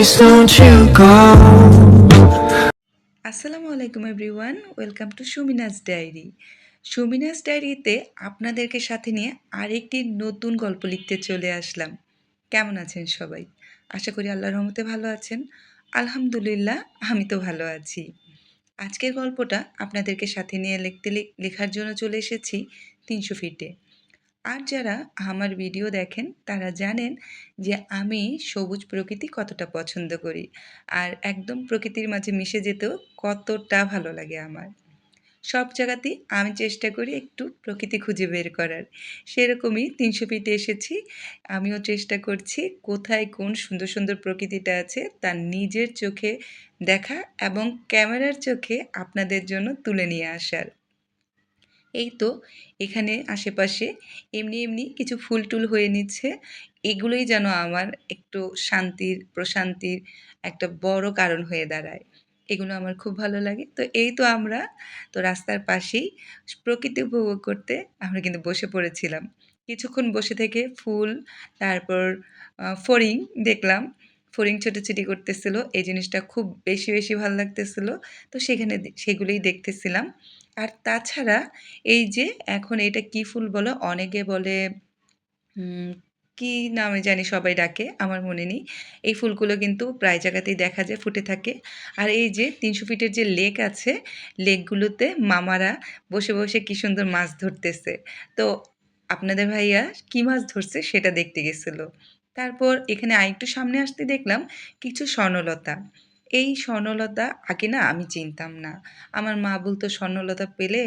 Please don't you go. আসসালামু আলাইকুম everyone, welcome to সুমিনাস diary. সুমিনাস ডায়েরিতে আপনাদেরকে সাথে নিয়ে আরেকটি নতুন গল্প লিখতে চলে আসলাম। কেমন আছেন সবাই? আশা করি আল্লাহর রহমতে ভালো আছেন। আলহামদুলিল্লাহ, আমি তো ভালো আছি। আজকের গল্পটা আপনাদেরকে সাথে নিয়ে লেখার জন্য চলে এসেছি ৩০০ ফিটে। আর যারা আমার ভিডিও দেখেন তারা জানেন যে আমি সবুজ প্রকৃতি কতটা পছন্দ করি, আর একদম প্রকৃতির মাঝে মিশে যেতেও কতটা ভালো লাগে আমার। সব জায়গাতেই আমি চেষ্টা করি একটু প্রকৃতি খুঁজে বের করার। সেরকমই ৩০০ ফিটে এসেছি। আমিও চেষ্টা করছি কোথায় কোন সুন্দর সুন্দর প্রকৃতিটা আছে তা নিজের চোখে দেখা এবং ক্যামেরার চোখে আপনাদের জন্য তুলে নিয়ে আসার। এই তো এখানে আশেপাশে এমনি এমনি কিছু ফুল টুল হয়ে নিচ্ছে। এগুলোই যেন আমার একটু শান্তির প্রশান্তির একটা বড় কারণ হয়ে দাঁড়ায়। এগুলো আমার খুব ভালো লাগে। তো এই তো আমরা তো রাস্তার পাশেই প্রকৃতি উপভোগ করতে আমরা কিন্তু বসে পড়েছিলাম। কিছুক্ষণ বসে থেকে ফুল, তারপর ফড়িং দেখলাম। ফড়িং ছোটাছুটি করতেছিল। এই জিনিসটা খুব বেশি বেশি ভাল লাগতেছিল। তো সেগুলোই দেখতেছিলাম। আর তাছাড়া এই যে এখন এটা কি ফুল বলে? অনেকে বলে উম কি নামে জানি সবাই ডাকে, আমার মনে নেই। এই ফুলগুলো কিন্তু প্রায় জায়গাতেই দেখা যায়, ফুটে থাকে। আর এই যে ৩০০ ফিটের যে লেক আছে, লেকগুলোতে মামারা বসে বসে কি সুন্দর মাছ ধরতেছে। তো আপনাদের ভাইয়া কি মাছ ধরছে সেটা দেখতে গেছিল। তারপর এখানে আরেকটু সামনে আসতে দেখলাম কিছু স্বর্ণলতা। এই স্বর্ণলতা আগে না আমি চিনতাম না। আমার মা বলত, "স্বর্ণলতা পেলে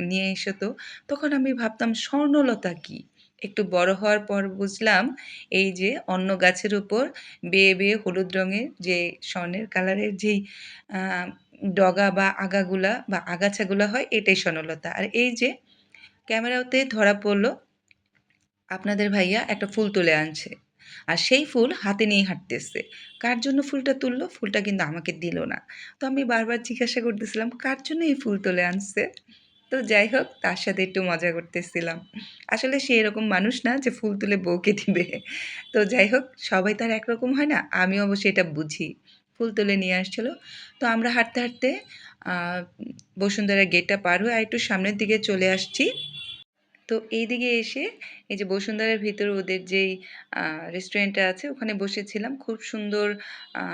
নিয়ে এসো তো।" তখন আমি ভাবতাম স্বর্ণলতা কী? একটু বড় হওয়ার পর বুঝলাম এই যে অন্য গাছের উপর বেয়ে বেয়ে হলুদ রঙের যে স্বর্ণের কালারের যেই আ ডগা বা আগাগুলা বা আগাছাগুলা হয়, এটাই স্বর্ণলতা। আর এই যে ক্যামেরাতে ধরা পড়ল আপনাদের ভাইয়া একটা ফুল তুলে আনছে। আর সেই ফুল হাতে নিয়ে হাঁটতেছে। কার জন্য ফুলটা তুললো? ফুলটা কিন্তু আমাকে দিল না। তো আমি বারবার জিজ্ঞাসা করতেছিলাম, "কার জন্য এই ফুল তুলে আনছে?" তো যাই হোক, তার সাথে একটু মজা করতেছিলাম। আসলে সে এরকম মানুষ না যে ফুল তুলে বউকে দিবে। তো যাই হোক, সবাই তো আর একরকম হয় না। আমি অবশ্য এটা বুঝি। ফুল তুলে নিয়ে আসছিল। তো আমরা হাঁটতে হাঁটতে আ বসুন্ধরা গেটটা পার হয়ে আরেকটু সামনের দিকে চলে আসছি। তো এইদিকে এসে এই যে বসুন্ধরার ভিতরে ওদের যেই আ রেস্টুরেন্টটা আছে ওখানে বসেছিলাম। খুব সুন্দর আ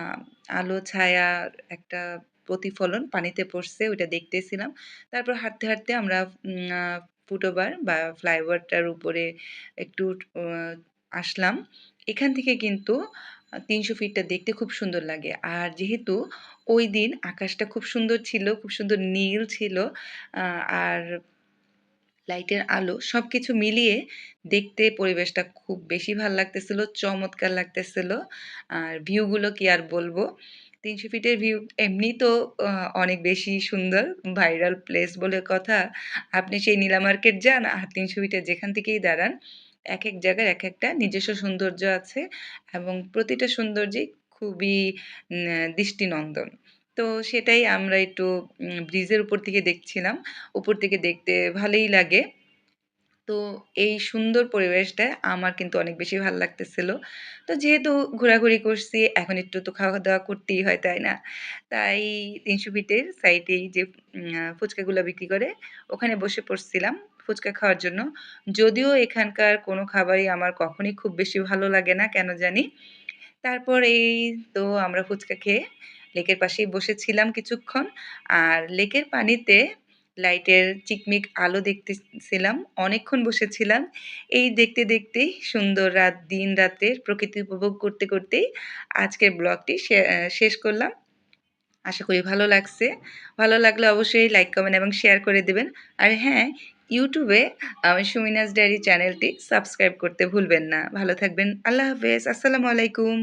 আলো ছায়ার একটা প্রতিফলন পানিতে পড়ছে, ওইটা দেখতেছিলাম। তারপর হাঁটতে হাঁটতে আমরা ফুটওভার বা ফ্লাইওভারটার উপরে একটু অ আসলাম। এখান থেকে কিন্তু ৩০০ ফিটটা দেখতে খুব সুন্দর লাগে। আর যেহেতু ওইদিন আকাশটা খুব সুন্দর ছিল, খুব সুন্দর নীল ছিল। আ আর লাইটের আলো সবকিছু মিলিয়ে দেখতে পরিবেশটা খুব বেশি ভাল লাগতেছিল, চমৎকার লাগতেছিল। আর ভিউগুলো কি আর বলবো? ৩০০ ফিটের ভিউ এমনি তো আ অনেক বেশি সুন্দর, ভাইরাল প্লেস বলে কথা। আপনি সেই নীলা মার্কেট যান আর ৩০০ ফিটে যেখান থেকেই দাঁড়ান, একেক জায়গার একেকটা নিজস্ব সৌন্দর্য আছে এবং প্রতিটা সৌন্দর্যই খুবই দৃষ্টিনন্দন। তো সেটাই আমরা একটু ব্রিজের উপর থেকে দেখছিলাম। উপর থেকে দেখতে ভালোই লাগে। তো এই সুন্দর পরিবেশটা আমার কিন্তু অনেক বেশি ভাল লাগতেছিল। তো যেহেতু ঘোরাঘুরি করছি, এখন একটু তো খাওয়া-দাওয়া করতেই হয়, তাই না? তাই ৩০০ ফিটের সাইডেই যে ফুচকাগুলা বিক্রি করে, ওখানে বসে পড়ছিলাম ফুচকা খাওয়ার জন্য। যদিও এখানকার কোনো খাবারই আমার কখনই খুব বেশি ভালো লাগে না, কেন জানি। তারপর এই তো আমরা ফুচকা খেয়ে লেকের পাশেই বসেছিলাম কিছুক্ষণ। আর লেকের পানিতে লাইটের চিকমিক আলো দেখতেছিলাম। অনেকক্ষণ বসেছিলাম। এই দেখতে দেখতেই সুন্দর রাত, দিন রাতের প্রকৃতি উপভোগ করতে করতেই আজকের ব্লগটি শেষ করলাম। আশা করি ভালো লাগছে। ভালো লাগলে অবশ্যই লাইক, কমেন্ট এবং শেয়ার করে দিবেন। আর হ্যাঁ, YouTube এ সুমিনাস ডায়েরি চ্যানেলটি সাবস্ক্রাইব করতে ভুলবেন না। ভালো থাকবেন। আল্লাহ হাফেজ। আসসালামু আলাইকুম।